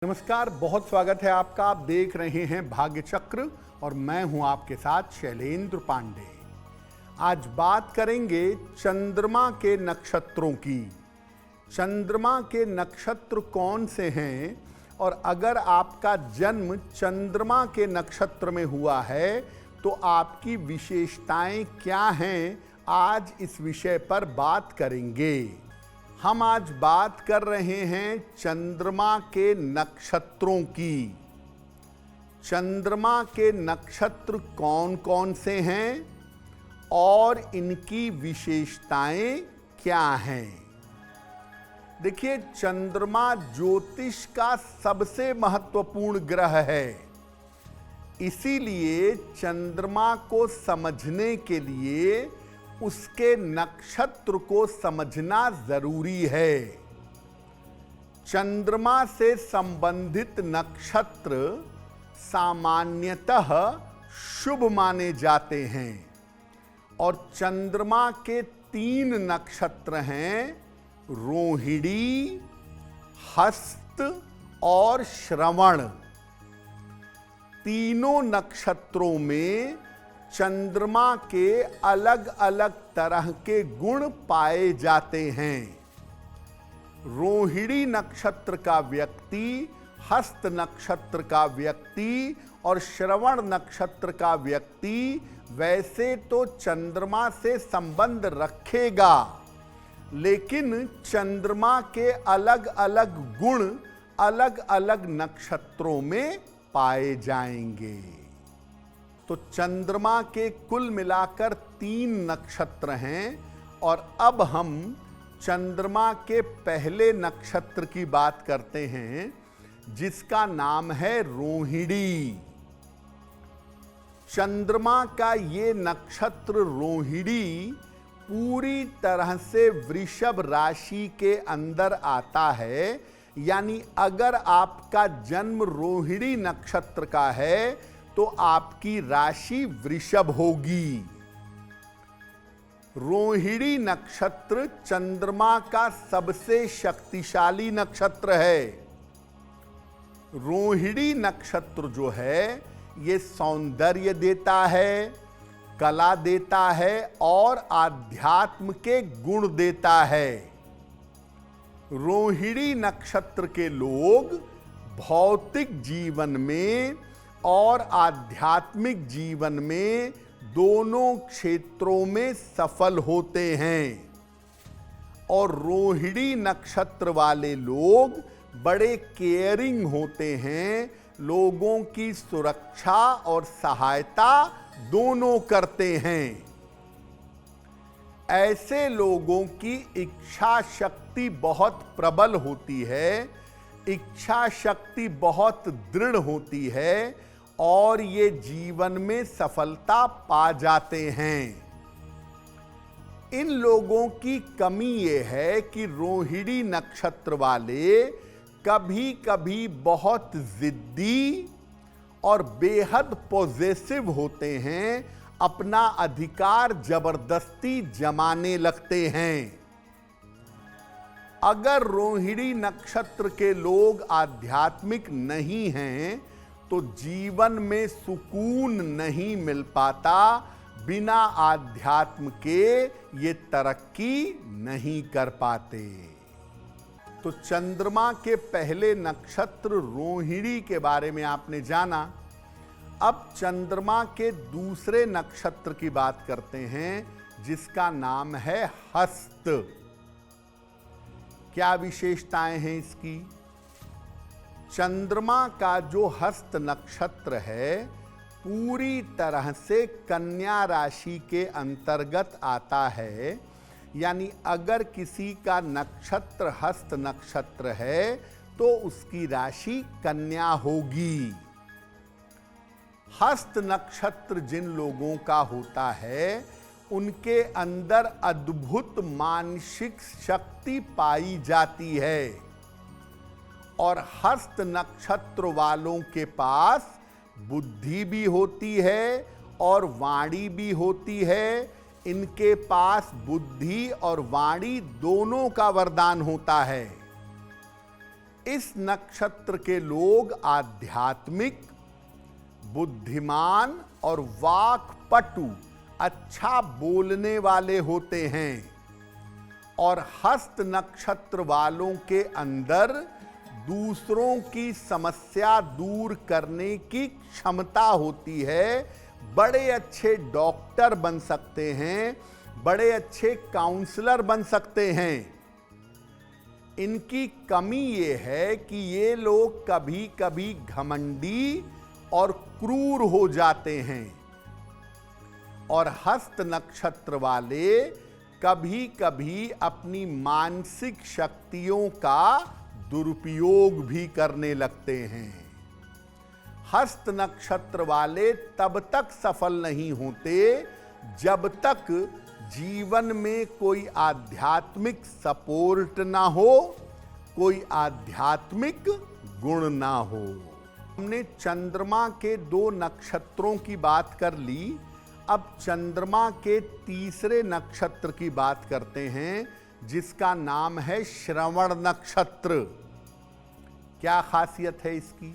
नमस्कार, बहुत स्वागत है आपका। आप देख रहे हैं भाग्य चक्र और मैं हूं आपके साथ शैलेंद्र पांडे। आज बात करेंगे चंद्रमा के नक्षत्रों की। चंद्रमा के नक्षत्र कौन से हैं और अगर आपका जन्म चंद्रमा के नक्षत्र में हुआ है तो आपकी विशेषताएं क्या हैं, आज इस विषय पर बात करेंगे। हम आज बात कर रहे हैं चंद्रमा के नक्षत्रों की। चंद्रमा के नक्षत्र कौन कौन से हैं और इनकी विशेषताएं क्या हैं। देखिए, चंद्रमा ज्योतिष का सबसे महत्वपूर्ण ग्रह है। इसीलिए चंद्रमा को समझने के लिए उसके नक्षत्र को समझना जरूरी है। चंद्रमा से संबंधित नक्षत्र सामान्यतः शुभ माने जाते हैं और चंद्रमा के 3 नक्षत्र हैं, रोहिणी, हस्त और श्रवण। तीनों नक्षत्रों में चंद्रमा के अलग अलग तरह के गुण पाए जाते हैं। रोहिणी नक्षत्र का व्यक्ति, हस्त नक्षत्र का व्यक्ति और श्रवण नक्षत्र का व्यक्ति वैसे तो चंद्रमा से संबंध रखेगा, लेकिन चंद्रमा के अलग अलग गुण अलग अलग नक्षत्रों में पाए जाएंगे। तो चंद्रमा के कुल मिलाकर 3 नक्षत्र हैं और अब हम चंद्रमा के पहले नक्षत्र की बात करते हैं, जिसका नाम है रोहिणी। चंद्रमा का ये नक्षत्र रोहिणी पूरी तरह से वृषभ राशि के अंदर आता है। यानी अगर आपका जन्म रोहिणी नक्षत्र का है तो आपकी राशि वृषभ होगी। रोहिणी नक्षत्र चंद्रमा का सबसे शक्तिशाली नक्षत्र है। रोहिणी नक्षत्र जो है ये सौंदर्य देता है, कला देता है और आध्यात्म के गुण देता है। रोहिणी नक्षत्र के लोग भौतिक जीवन में और आध्यात्मिक जीवन में दोनों क्षेत्रों में सफल होते हैं और रोहिणी नक्षत्र वाले लोग बड़े केयरिंग होते हैं, लोगों की सुरक्षा और सहायता दोनों करते हैं। ऐसे लोगों की इच्छा शक्ति बहुत प्रबल होती है, इच्छा शक्ति बहुत दृढ़ होती है और ये जीवन में सफलता पा जाते हैं। इन लोगों की कमी ये है कि रोहिणी नक्षत्र वाले कभी कभी बहुत जिद्दी और बेहद पॉजिटिव होते हैं, अपना अधिकार जबरदस्ती जमाने लगते हैं। अगर रोहिणी नक्षत्र के लोग आध्यात्मिक नहीं हैं तो जीवन में सुकून नहीं मिल पाता, बिना आध्यात्म के ये तरक्की नहीं कर पाते। तो चंद्रमा के पहले नक्षत्र रोहिणी के बारे में आपने जाना। अब चंद्रमा के दूसरे नक्षत्र की बात करते हैं, जिसका नाम है हस्त। क्या विशेषताएं हैं इसकी? चंद्रमा का जो हस्त नक्षत्र है पूरी तरह से कन्या राशि के अंतर्गत आता है। यानी अगर किसी का नक्षत्र हस्त नक्षत्र है तो उसकी राशि कन्या होगी। हस्त नक्षत्र जिन लोगों का होता है उनके अंदर अद्भुत मानसिक शक्ति पाई जाती है और हस्त नक्षत्र वालों के पास बुद्धि भी होती है और वाणी भी होती है। इनके पास बुद्धि और वाणी दोनों का वरदान होता है। इस नक्षत्र के लोग आध्यात्मिक, बुद्धिमान और वाक्पटु, अच्छा बोलने वाले होते हैं। और हस्त नक्षत्र वालों के अंदर दूसरों की समस्या दूर करने की क्षमता होती है। बड़े अच्छे डॉक्टर बन सकते हैं, बड़े अच्छे काउंसलर बन सकते हैं। इनकी कमी ये है कि ये लोग कभी कभी घमंडी और क्रूर हो जाते हैं। और हस्त नक्षत्र वाले कभी कभी अपनी मानसिक शक्तियों का दुरुपयोग भी करने लगते हैं। हस्त नक्षत्र वाले तब तक सफल नहीं होते जब तक जीवन में कोई आध्यात्मिक सपोर्ट ना हो, कोई आध्यात्मिक गुण ना हो। हमने चंद्रमा के 2 नक्षत्रों की बात कर ली। अब चंद्रमा के तीसरे नक्षत्र की बात करते हैं, जिसका नाम है श्रवण नक्षत्र। क्या खासियत है इसकी?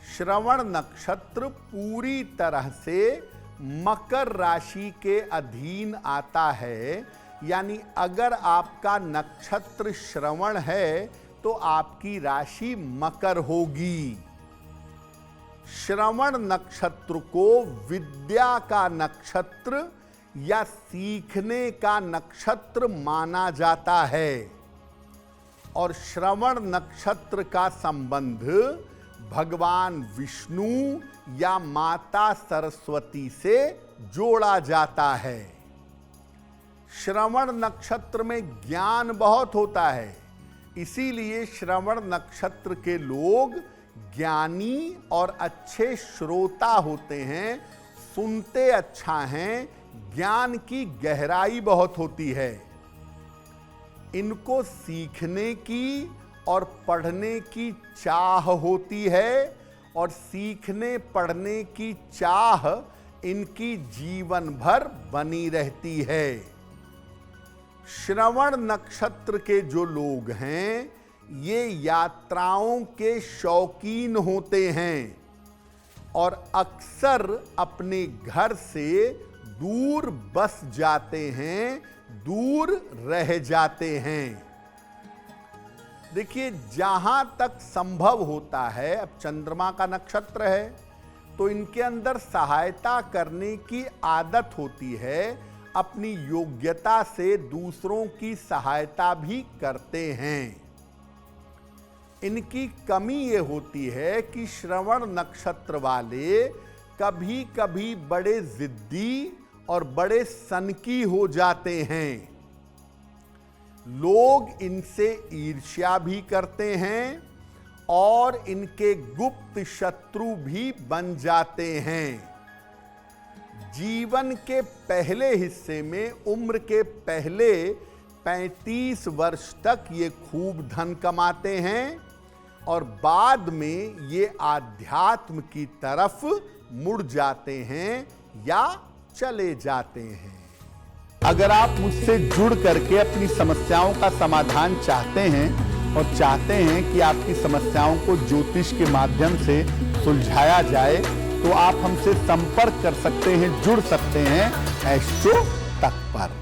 श्रवण नक्षत्र पूरी तरह से मकर राशि के अधीन आता है। यानी अगर आपका नक्षत्र श्रवण है तो आपकी राशि मकर होगी। श्रवण नक्षत्र को विद्या का नक्षत्र या सीखने का नक्षत्र माना जाता है। और श्रवण नक्षत्र का संबंध भगवान विष्णु या माता सरस्वती से जोड़ा जाता है। श्रवण नक्षत्र में ज्ञान बहुत होता है, इसीलिए श्रवण नक्षत्र के लोग ज्ञानी और अच्छे श्रोता होते हैं, सुनते अच्छा हैं, ज्ञान की गहराई बहुत होती है। इनको सीखने की और पढ़ने की चाह होती है और सीखने पढ़ने की चाह इनकी जीवन भर बनी रहती है। श्रवण नक्षत्र के जो लोग हैं ये यात्राओं के शौकीन होते हैं और अक्सर अपने घर से दूर बस जाते हैं, दूर रह जाते हैं। देखिए, जहां तक संभव होता है, अब चंद्रमा का नक्षत्र है तो इनके अंदर सहायता करने की आदत होती है। अपनी योग्यता से दूसरों की सहायता भी करते हैं। इनकी कमी ये होती है कि श्रवण नक्षत्र वाले कभी कभी बड़े जिद्दी और बड़े सनकी हो जाते हैं। लोग इनसे ईर्ष्या भी करते हैं और इनके गुप्त शत्रु भी बन जाते हैं। जीवन के पहले हिस्से में, उम्र के पहले 35 वर्ष तक ये खूब धन कमाते हैं और बाद में ये आध्यात्म की तरफ मुड़ जाते हैं या चले जाते हैं। अगर आप मुझसे जुड़ करके अपनी समस्याओं का समाधान चाहते हैं और चाहते हैं कि आपकी समस्याओं को ज्योतिष के माध्यम से सुलझाया जाए, तो आप हमसे संपर्क कर सकते हैं, जुड़ सकते हैं एस्ट्रो तक पर।